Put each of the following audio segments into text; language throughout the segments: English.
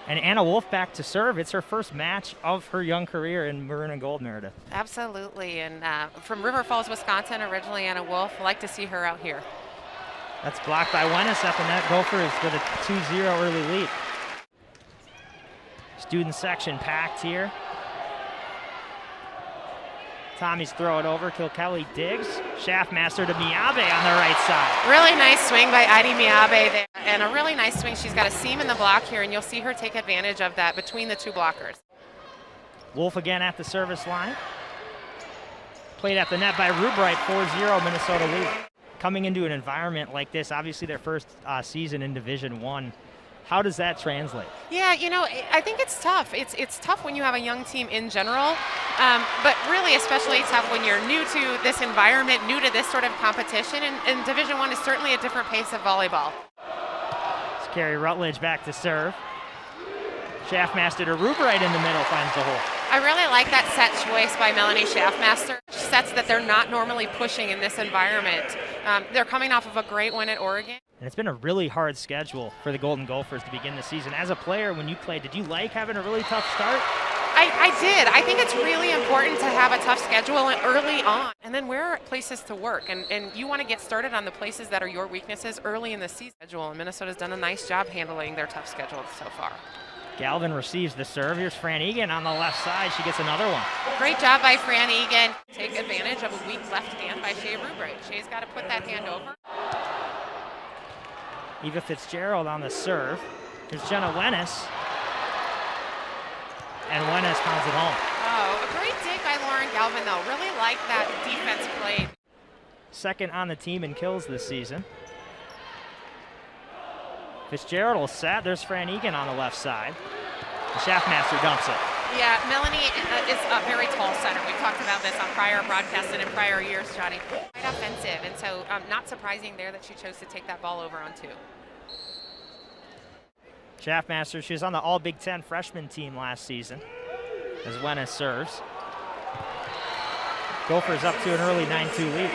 And Anna Wolf back to serve. It's her first match of her young career in maroon and gold, Meredith. Absolutely, and from River Falls, Wisconsin, originally Anna Wolf. Like to see her out here. That's blocked by Wennis at the net. Gophers with a 2-0 early lead. Student section packed here. Tommy's throw it over. Kilkelly digs. Shaftmaster to Miyabe on the right side. Really nice swing by Heidi Miyabe there. And a really nice swing. She's got a seam in the block here, and you'll see her take advantage of that between the two blockers. Wolf again at the service line. Played at the net by Rubright. 4-0 Minnesota lead. Coming into an environment like this, obviously their first season in Division I. How does that translate? Yeah, you know, I think it's tough. It's tough when you have a young team in general, but really especially tough when you're new to this environment, new to this sort of competition, and Division I is certainly a different pace of volleyball. It's Carrie Rutledge back to serve. Shaftmaster to Rubright in the middle, finds the hole. I really like that set choice by Melanie Shaftmaster. Sets that they're not normally pushing in this environment. They're coming off of a great win at Oregon. And it's been a really hard schedule for the Golden Gophers to begin the season. As a player, when you played, did you like having a really tough start? I did. I think it's really important to have a tough schedule early on. And then where are places to work? And you want to get started on the places that are your weaknesses early in the season schedule. And Minnesota's done a nice job handling their tough schedule so far. Galvin receives the serve. Here's Fran Egan on the left side. She gets another one. Great job by Fran Egan. Take advantage of a weak left hand by Shea Rubright. Shea's got to put that hand over. Eva Fitzgerald on the serve. Here's Jenna Wennis. And Wennis pounds it home. Oh, a great dig by Lauren Galvin, though. Really like that defense play. Second on the team in kills this season. Fitzgerald will set. There's Fran Egan on the left side. The Shaftmaster dumps it. Yeah, Melanie is a very tall center. We talked about this on prior broadcasts and in prior years, Johnny. Quite offensive, and so not surprising there that she chose to take that ball over on two. Shaftmaster, she was on the All Big Ten freshman team last season as Wennis serves. Gophers up to an early 9-2 lead.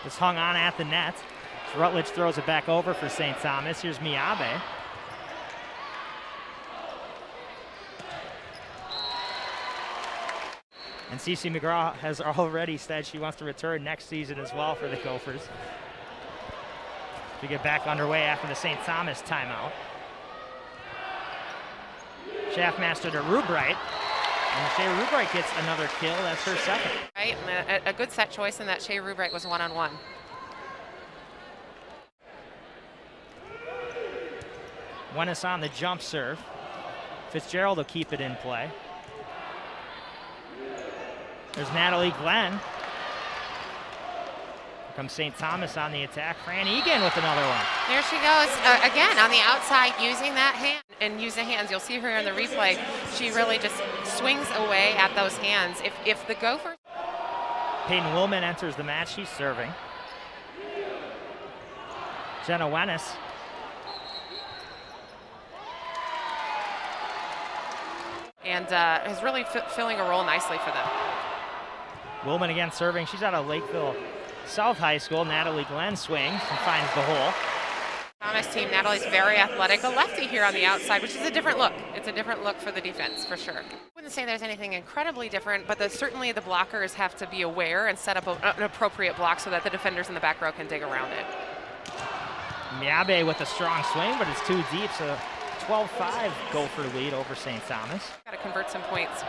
Just hung on at the net. Rutledge throws it back over for St. Thomas. Here's Miyabe. And Cece McGraw has already said she wants to return next season as well for the Gophers. To get back underway after the St. Thomas timeout. Shaftmaster to Rubright. And Shea Rubright gets another kill. That's her second. Right, and a good set choice in that Shea Rubright was one-on-one. Wennis on the jump serve. Fitzgerald will keep it in play. There's Natalie Glenn. Here comes St. Thomas on the attack. Fran Egan with another one. There she goes, again, on the outside, using that hand and use the hands. You'll see her in the replay. She really just swings away at those hands. If the Gophers... Peyton Willman enters the match. She's serving. Jenna Wennis. And is really filling a role nicely for them. Willman again serving. She's out of Lakeville South High School. Natalie Glenn swings and finds the hole. Thomas team, Natalie's very athletic. A lefty here on the outside, which is a different look. It's a different look for the defense, for sure. I wouldn't say there's anything incredibly different, but certainly the blockers have to be aware and set up an appropriate block so that the defenders in the back row can dig around it. Miyabe with a strong swing, but it's too deep, so 12-5 Gopher lead over St. Thomas. Got to convert some points.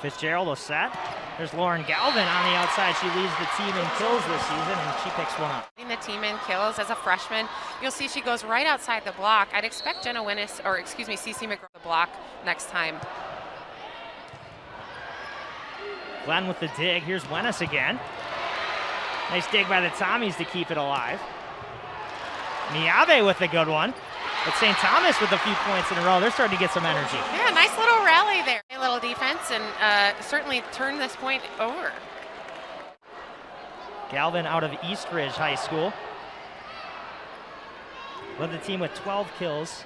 Fitzgerald will set. There's Lauren Galvin on the outside. She leads the team in kills this season, and she picks one up. In the team in kills as a freshman, you'll see she goes right outside the block. I'd expect Jenna Wennis, or excuse me, Cece McGraw the block next time. Glenn with the dig. Here's Wennis again. Nice dig by the Tommies to keep it alive. Miyabe with a good one. But St. Thomas with a few points in a row. They're starting to get some energy. Yeah, nice little rally there. A little defense and certainly turn this point over. Galvin out of Eastridge High School. Led the team with 12 kills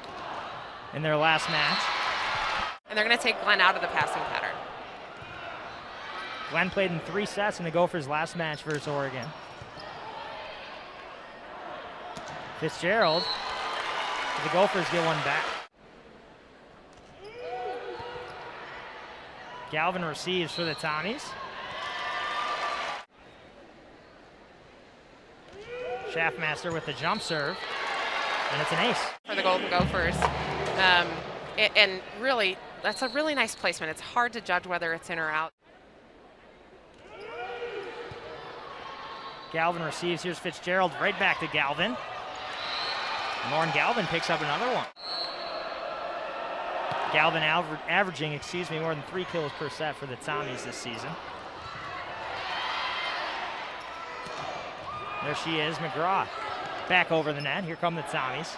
in their last match. And they're going to take Glenn out of the passing pattern. Glenn played in 3 sets in the Gophers' last match versus Oregon. Fitzgerald. The Gophers get one back. Galvin receives for the Tommies. Schaffmaster with the jump serve, and it's an ace. For the Golden Gophers. And really, that's a really nice placement. It's hard to judge whether it's in or out. Galvin receives. Here's Fitzgerald right back to Galvin. Lauren Galvin picks up another one. Galvin averaging, more than 3 kills per set for the Tommies this season. There she is, McGraw. Back over the net. Here come the Tommies.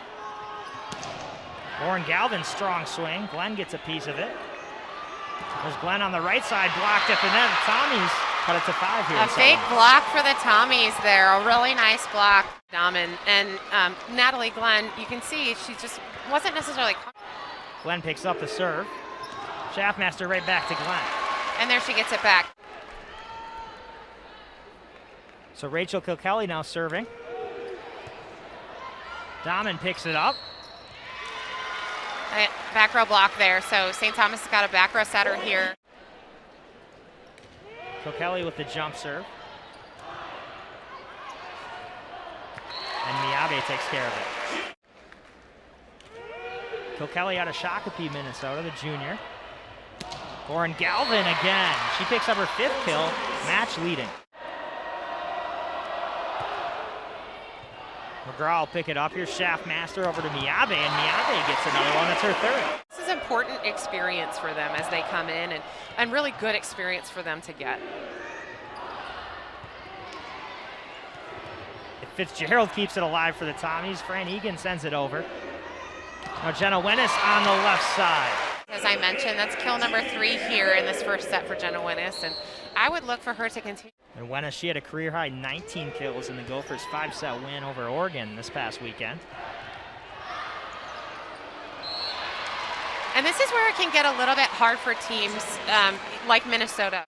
Lauren Galvin, strong swing. Glenn gets a piece of it. There's Glenn on the right side, blocked at the net. The Tommies cut it to 5 here. A big block for the Tommies there. A really nice block. And Natalie Glenn, you can see she just wasn't necessarily. Glenn picks up the serve. Schaffmaster right back to Glenn. And there she gets it back. So Rachel Kilkelly now serving. Dahmen picks it up. Back row block there. So St. Thomas has got a back row setter here. Kilkelly with the jump serve. And Miyabe takes care of it. Kilkelly out of Shakopee, Minnesota, the junior. Lauren Galvin again. She picks up her 5th kill, match leading. McGraw will pick it up. Here's Schaffmaster over to Miyabe, and Miyabe gets another one. That's her 3rd. This is important experience for them as they come in, and really good experience for them to get. If Fitzgerald keeps it alive for the Tommies, Fran Egan sends it over. Now Jenna Wennis on the left side. As I mentioned, that's kill number 3 here in this first set for Jenna Wennis, and I would look for her to continue. And Wennis, she had a career-high 19 kills in the Gophers' 5-set win over Oregon this past weekend. And this is where it can get a little bit hard for teams like Minnesota,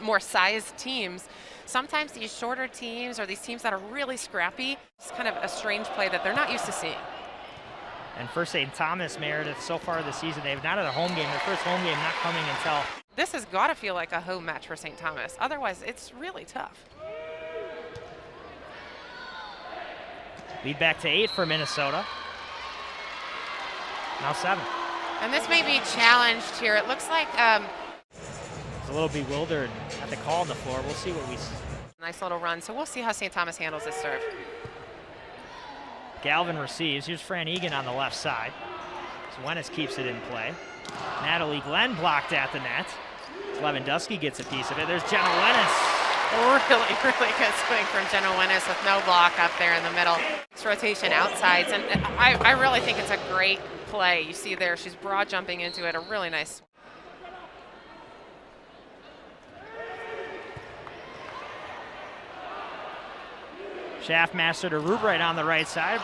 more sized teams. Sometimes these shorter teams or these teams that are really scrappy, it's kind of a strange play that they're not used to seeing. And for St. Thomas, Meredith, so far this season, they've not had a home game. Their first home game not coming until... This has got to feel like a home match for St. Thomas. Otherwise, it's really tough. Lead back to 8 for Minnesota. Now 7. And this may be challenged here. It looks like... It's a little bewildered at the call on the floor. We'll see what we see. Nice little run. So we'll see how St. Thomas handles this serve. Galvin receives. Here's Fran Egan on the left side. So Wennis keeps it in play. Natalie Glenn blocked at the net. Lewandowski gets a piece of it. There's Jenna Wennis. Really, really good swing from Jenna Wennis with no block up there in the middle. This rotation outsides, and I really think it's a great play. You see there, she's broad jumping into it. A really nice swing. Schaffmaster to Rubright on the right side.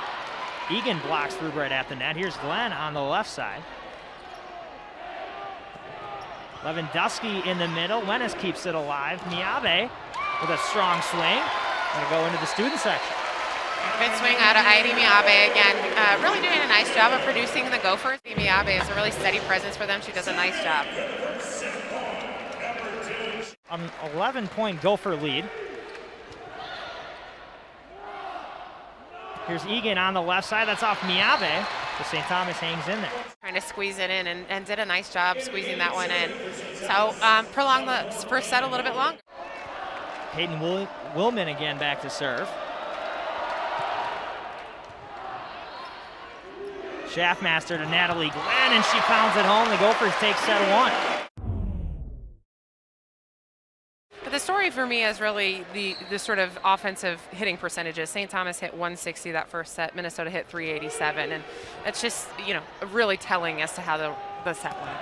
Egan blocks Rubright at the net. Here's Glenn on the left side. Lewandowski in the middle. Wennis keeps it alive. Miyabe with a strong swing. Gonna go into the student section. Good swing out of Heidi Miyabe again. Really doing a nice job of producing the Gophers. Miyabe is a really steady presence for them. She does a nice job. An 11-point Gopher lead. Here's Egan on the left side. That's off Miyabe. But St. Thomas hangs in there. Trying to squeeze it in and did a nice job squeezing that one in. So prolong the first set a little bit longer. Hayden Willman again back to serve. Schaffmaster to Natalie Glenn, and she pounds it home. The Gophers take set 1. But the story for me is really the sort of offensive hitting percentages. St. Thomas hit 160 that first set. Minnesota hit 387. And it's just, really telling as to how the set went.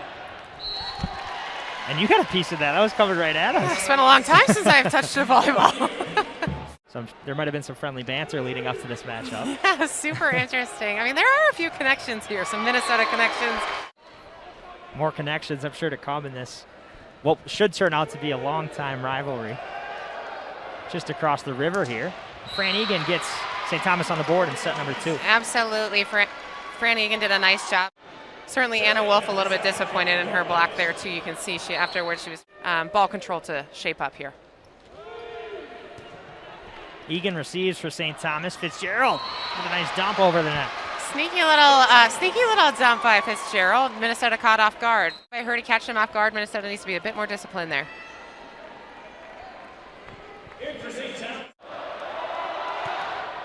And you got a piece of that. That was covered right at us. It's been a long time since I've touched a volleyball. There might have been some friendly banter leading up to this matchup. Yeah, super interesting. I mean, there are a few connections here, some Minnesota connections. More connections, I'm sure, to come in this what should turn out to be a long-time rivalry. Just across the river here. Fran Egan gets St. Thomas on the board in set number 2. Absolutely. Fran Egan did a nice job. Certainly Anna Wolf a little bit disappointed in her block there too. You can see afterwards she was ball control to shape up here. Egan receives for St. Thomas. Fitzgerald with a nice dump over the net. Sneaky little dump by Fitzgerald. Minnesota caught off guard. By her to catch them off guard, Minnesota needs to be a bit more disciplined there.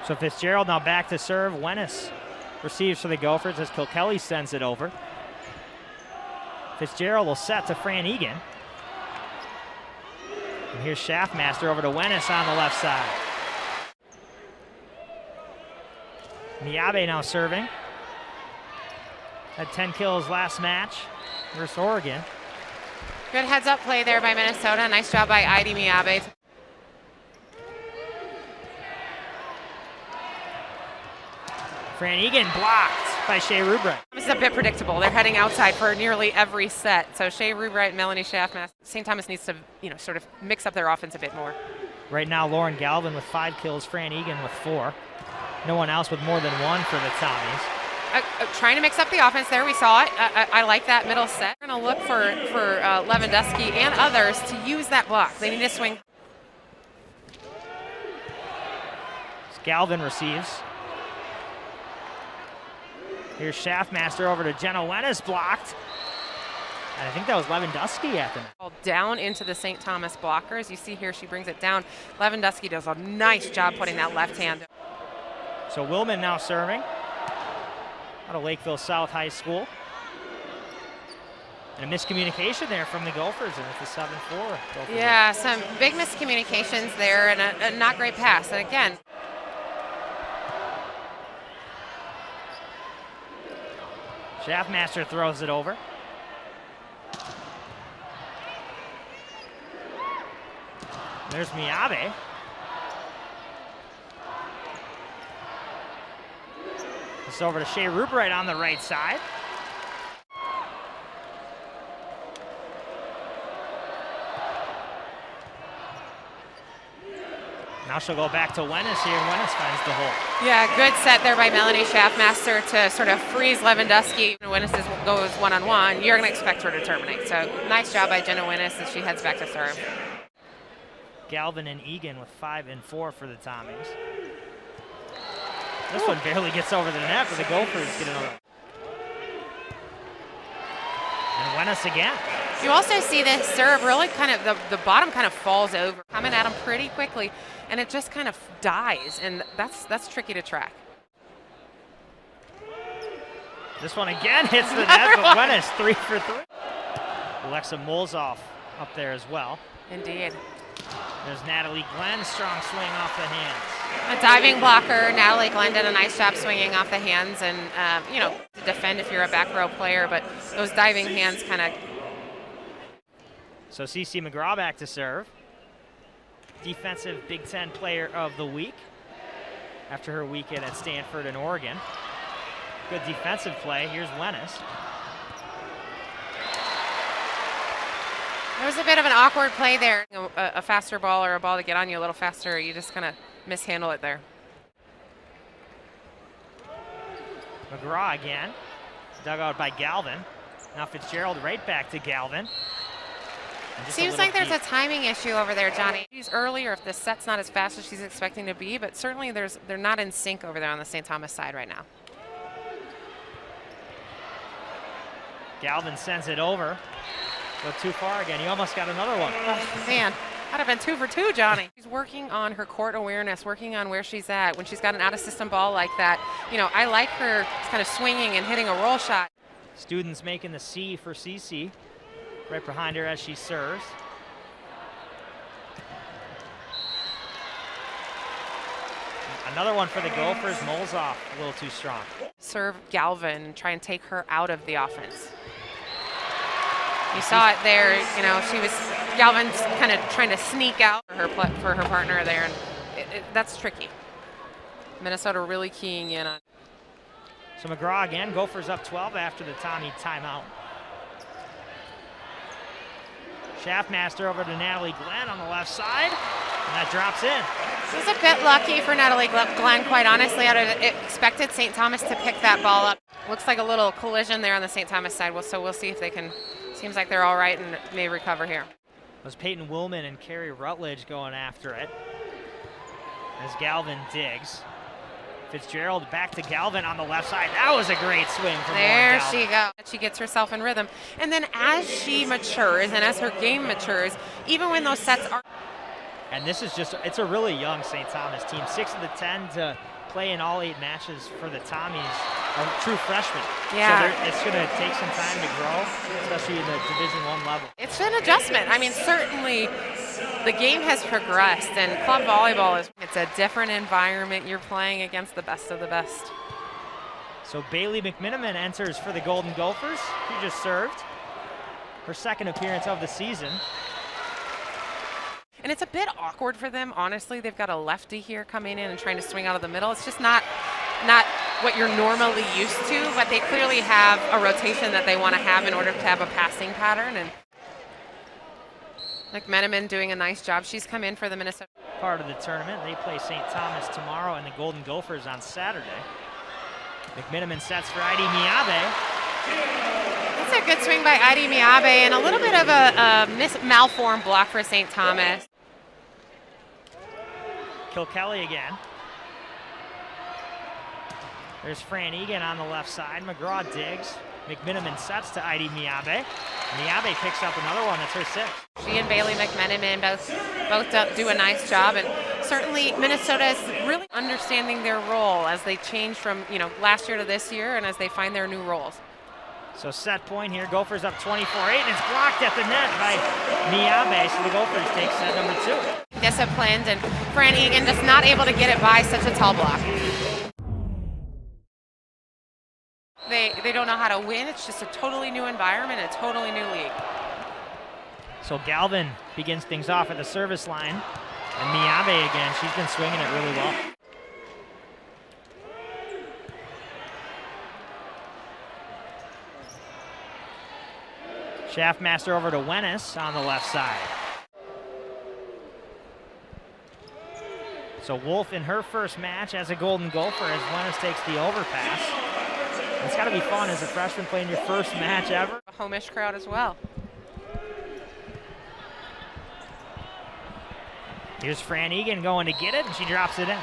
So Fitzgerald now back to serve. Wennis receives for the Gophers as Kilkelly sends it over. Fitzgerald will set to Fran Egan. And here's Schaffmaster over to Wennis on the left side. Miabe now serving. Had 10 kills last match versus Oregon. Good heads-up play there by Minnesota. Nice job by Heidi Miabe. Fran Egan blocked by Shea Rubright. This is a bit predictable. They're heading outside for nearly every set. So Shea Rubright, Melanie Schaffmaster. St. Thomas needs to, sort of mix up their offense a bit more. Right now, Lauren Galvin with 5 kills, Fran Egan with 4. No one else with more than 1 for the Tommies. Trying to mix up the offense there. We saw it. I like that middle set. We're going to look for Lewandowski and others to use that block. They need to swing. Galvin receives. Here's Schaffmaster over to Jenna Wennis, blocked. And I think that was Lewandowski at them. Down into the St. Thomas blockers. You see here she brings it down. Lewandowski does a nice job putting that left hand. So Willman now serving out of Lakeville South High School. And a miscommunication there from the Gophers, and it's a 7-4. Yeah, some big miscommunications there and a not great pass. And again, Schaffmaster throws it over. There's Miabe. It's over to Shea Rubright on the right side. Now she'll go back to Wennis here, and Wennis finds the hole. Yeah, good set there by Melanie Schaffmaster to sort of freeze Lewandowski. When Wennis goes one-on-one, you're going to expect her to terminate. So nice job by Jenna Wennis as she heads back to serve. Galvin and Egan with 5 and 4 for the Tommies. This one barely gets over the net, but the Gophers get another. And Wennis again. You also see this serve really kind of, the bottom kind of falls over, coming at him pretty quickly, and it just kind of dies, and that's tricky to track. This one again hits the net, but Wennis 3 for 3. Alexa Molzoff up there as well. Indeed. There's Natalie Glenn, strong swing off the hands. A diving blocker. Natalie Glenn did a nice job swinging off the hands, and to defend if you're a back row player, but those diving hands kind of. So CeCe McGraw back to serve. Defensive Big Ten Player of the Week after her weekend at Stanford and Oregon. Good defensive play. Here's Wennis. There was a bit of an awkward play there. A faster ball or a ball to get on you a little faster, you just kind of mishandle it there. McGraw again. Dug out by Galvin. Now Fitzgerald right back to Galvin. Seems like there's a timing issue over there, Johnny. She's earlier if the set's not as fast as she's expecting to be, but certainly they're not in sync over there on the St. Thomas side right now. Galvin sends it over. Go too far again. He almost got another one. Oh, man, I'd have been 2 for 2, Johnny. She's working on her court awareness, working on where she's at. When she's got an out-of-system ball like that, I like her kind of swinging and hitting a roll shot. Students making the C for CeCe. Right behind her as she serves. Another one for the Gophers. Molzoff a little too strong. Serve Galvin and try and take her out of the offense. You saw it there. Galvin's kind of trying to sneak out for her partner there, and that's tricky. Minnesota really keying in on. So McGraw again. Gophers up 12 after the Tommy timeout. Shaftmaster over to Natalie Glenn on the left side, and that drops in. This is a bit lucky for Natalie Glenn, quite honestly. I would have expected St. Thomas to pick that ball up. Looks like a little collision there on the St. Thomas side, so we'll see if they can. Seems like they're all right and may recover here. It was Peyton Willman and Carrie Rutledge going after it as Galvin digs. Fitzgerald back to Galvin on the left side. That was a great swing from there she goes. She gets herself in rhythm. And then as she matures and as her game matures, even when those sets are... And this is just, it's a really young St. Thomas team. 6 of the 10 to play in all 8 matches for the Tommies are true freshmen. Yeah. So it's going to take some time to grow, especially in the Division I level. It's an adjustment. I mean, certainly the game has progressed, and club volleyball it's a different environment. You're playing against the best of the best. So Bailey McMiniman enters for the Golden Gophers. She just served her second appearance of the season. And it's a bit awkward for them, honestly. They've got a lefty here coming in and trying to swing out of the middle. It's just not what you're normally used to, but they clearly have a rotation that they want to have in order to have a passing pattern. And McMenamin doing a nice job. She's come in for the Minnesota. Part of the tournament. They play St. Thomas tomorrow and the Golden Gophers on Saturday. McMenamin sets for Heidi Miabe. That's a good swing by Heidi Miabe and a little bit of a malformed block for St. Thomas. Kilkelly again. There's Fran Egan on the left side. McGraw digs. McMenamin sets to Heidi Miabe. Miabe picks up another one. That's her 6th. She and Bailey McMenamin both do a nice job, and certainly Minnesota is really understanding their role as they change from last year to this year, and as they find their new roles. So set point here. Gophers up 24-8, and it's blocked at the net by Miabe. So the Gophers take set number 2. Disciplined, and Fran Egan just not able to get it by such a tall block. They don't know how to win. It's just a totally new environment, a totally new league. So Galvin begins things off at the service line. And Miabe again, she's been swinging it really well. Shaftmaster over to Wennis on the left side. So Wolf in her first match as a Golden Gopher as Wennis takes the overpass. It's got to be fun as a freshman playing your first match ever. A homish crowd as well. Here's Fran Egan going to get it, and she drops it in.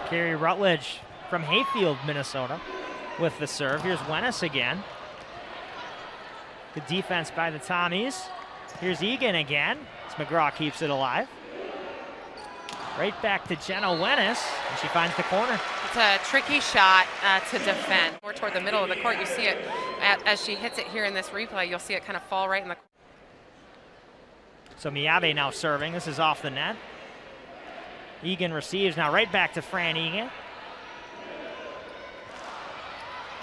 Carrie Rutledge from Hayfield, Minnesota, with the serve. Here's Wennis again. Good defense by the Tommies. Here's Egan again, as McGraw keeps it alive. Right back to Jenna Wennis, and she finds the corner. It's a tricky shot to defend. More toward the middle of the court. You see it as she hits it here in this replay. You'll see it kind of fall right in the. So Miabe now serving. This is off the net. Egan receives now right back to Fran Egan.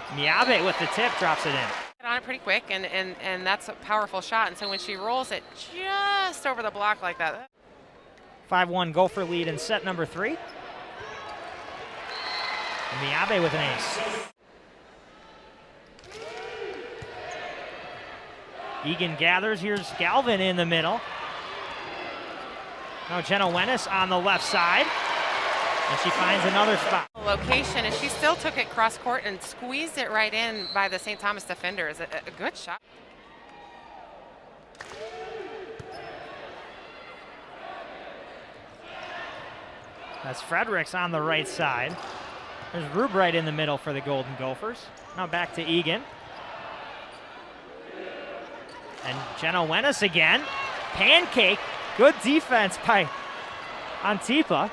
Miabe with the tip drops it in. On it pretty quick, and that's a powerful shot. And so when she rolls it just over the block like that. 5-1 Gopher lead in set number 3. And Miabe with an ace. Egan gathers. Here's Galvin in the middle. Now Jenna Wennis on the left side. And she finds another spot. Location, and she still took it cross court and squeezed it right in by the St. Thomas defenders. A good shot. That's Fredericks on the right side. There's Rubright in the middle for the Golden Gophers. Now back to Egan. And Jenna Wennis again. Pancake. Good defense by Antipa.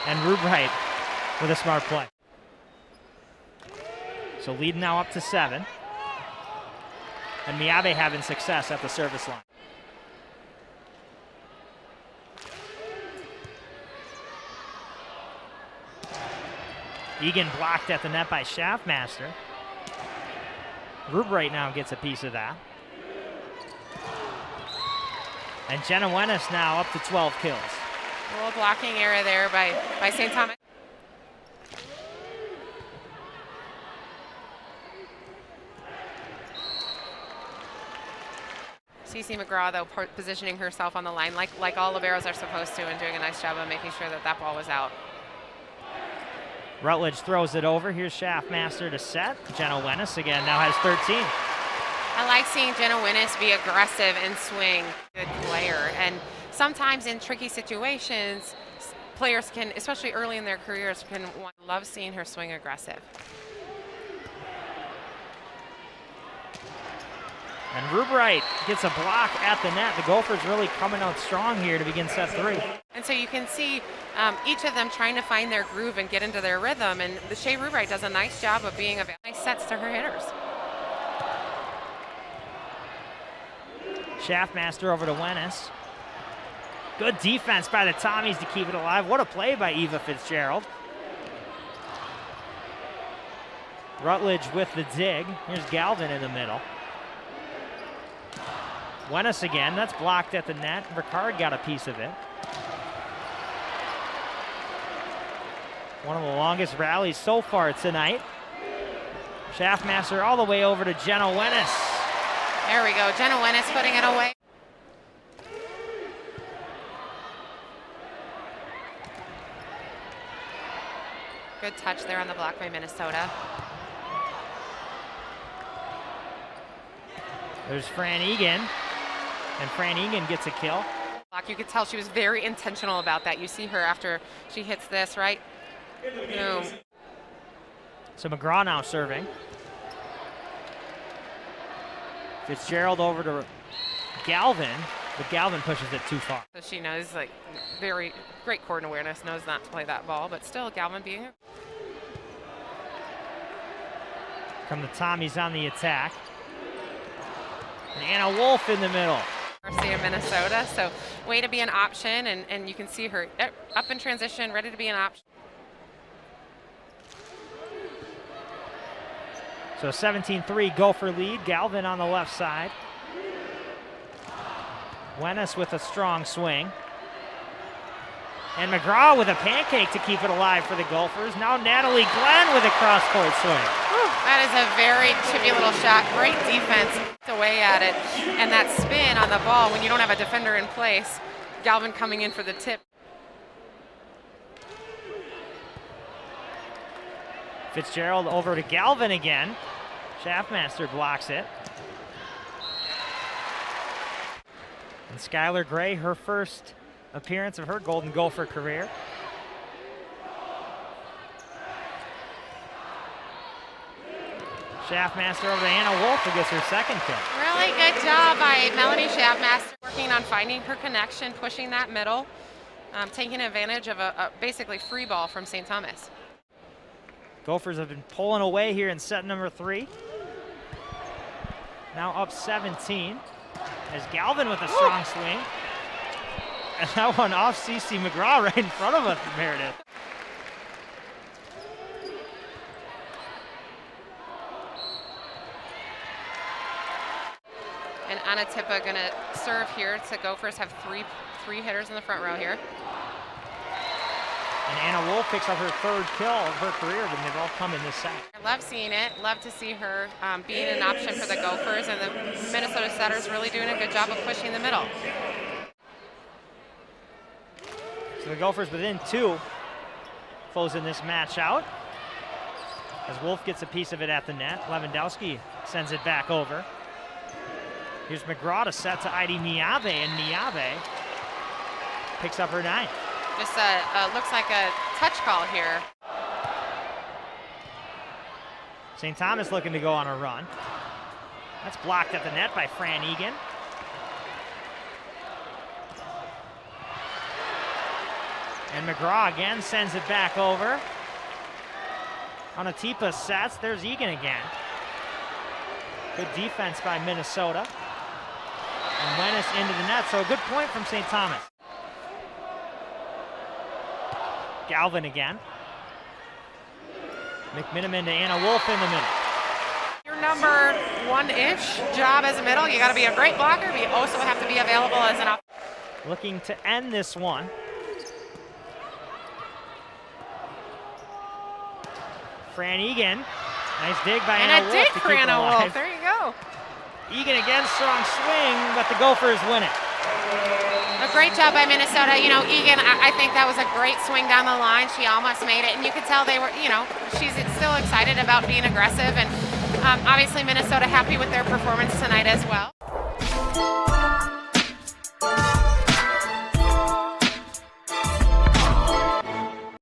And Rubright with a smart play. So lead now up to 7. And Miabe having success at the service line. Egan blocked at the net by Shaftmaster. Rubright now gets a piece of that. And Jenna Wennis now up to 12 kills. A little blocking error there by St. Thomas. Cece McGraw, though, positioning herself on the line like all liberos are supposed to, and doing a nice job of making sure that that ball was out. Rutledge throws it over. Here's Schaffmaster to set. Jenna Wennis again now has 13. I like seeing Jenna Wennis be aggressive and swing. Good player. And sometimes in tricky situations, players can, especially early in their careers, can love seeing her swing aggressive. And Rubright gets a block at the net. The Gophers really coming out strong here to begin set 3. And so you can see each of them trying to find their groove and get into their rhythm. And the Shea Rubright does a nice job of being nice sets to her hitters. Schaffmaster over to Wennis. Good defense by the Tommies to keep it alive. What a play by Eva Fitzgerald. Rutledge with the dig. Here's Galvin in the middle. Wennis again. That's blocked at the net. Ricard got a piece of it. One of the longest rallies so far tonight. Schaffmaster all the way over to Jenna Wennis. There we go. Jenna Wennis putting it away. Good touch there on the block by Minnesota. There's Fran Egan, and Fran Egan gets a kill. You could tell she was very intentional about that. You see her after she hits this, right? Boom. So McGraw now serving. Fitzgerald over to Galvin, but Galvin pushes it too far. So she knows, like, very great court awareness, knows not to play that ball, but still Galvin being a... From the Tommies on the attack. And Anna Wolf in the middle. University of Minnesota, so way to be an option, and you can see her up in transition, ready to be an option. So 17-3 Gopher lead. Galvin on the left side. Wennis with a strong swing. And McGraw with a pancake to keep it alive for the Gophers. Now Natalie Glenn with a cross-court swing. Whew, that is a very chippy little shot. Great defense away at it. And that spin on the ball when you don't have a defender in place. Galvin coming in for the tip. Fitzgerald over to Galvin again. Schaffmaster blocks it. And Skylar Gray, her first appearance of her Golden Gopher career. Schaffmaster over to Anna Wolf, who gets her second kill. Really good job by Melanie Schaffmaster, working on finding her connection, pushing that middle, taking advantage of a basically free ball from St. Thomas. Gophers have been pulling away here in set number 3. Now up 17 as Galvin with a strong swing. And that one off Cece McGraw right in front of us, Meredith. And Anna Tippa gonna serve here. So Gophers have three hitters in the front row here. And Anna Wolf picks up her third kill of her career, and they've all come in this set. I love seeing it. Love to see her being an option for the Gophers, and the Minnesota setters really doing a good job of pushing the middle. So the Gophers within 2, closing this match out. As Wolf gets a piece of it at the net, Lewandowski sends it back over. Here's McGraw to set to Heidi Miave, and Miave picks up her 9th. Just looks like a touch call here. St. Thomas looking to go on a run. That's blocked at the net by Fran Egan. And McGraw again sends it back over. Anatipa sets. There's Egan again. Good defense by Minnesota. And Wennis into the net, so a good point from St. Thomas. Galvin again. McMiniman to Anna Wolf in the middle. Your number 1-ish job as a middle. You got to be a great blocker, but you also have to be available as an Looking to end this one. Fran Egan. Nice dig by Anna Wolf to keep it alive. There you go. Egan again, strong swing, but the Gophers win it. A great job by Minnesota. You know, Egan, I think that was a great swing down the line. She almost made it, and you could tell they were, you know, she's still excited about being aggressive, and obviously Minnesota happy with their performance tonight as well.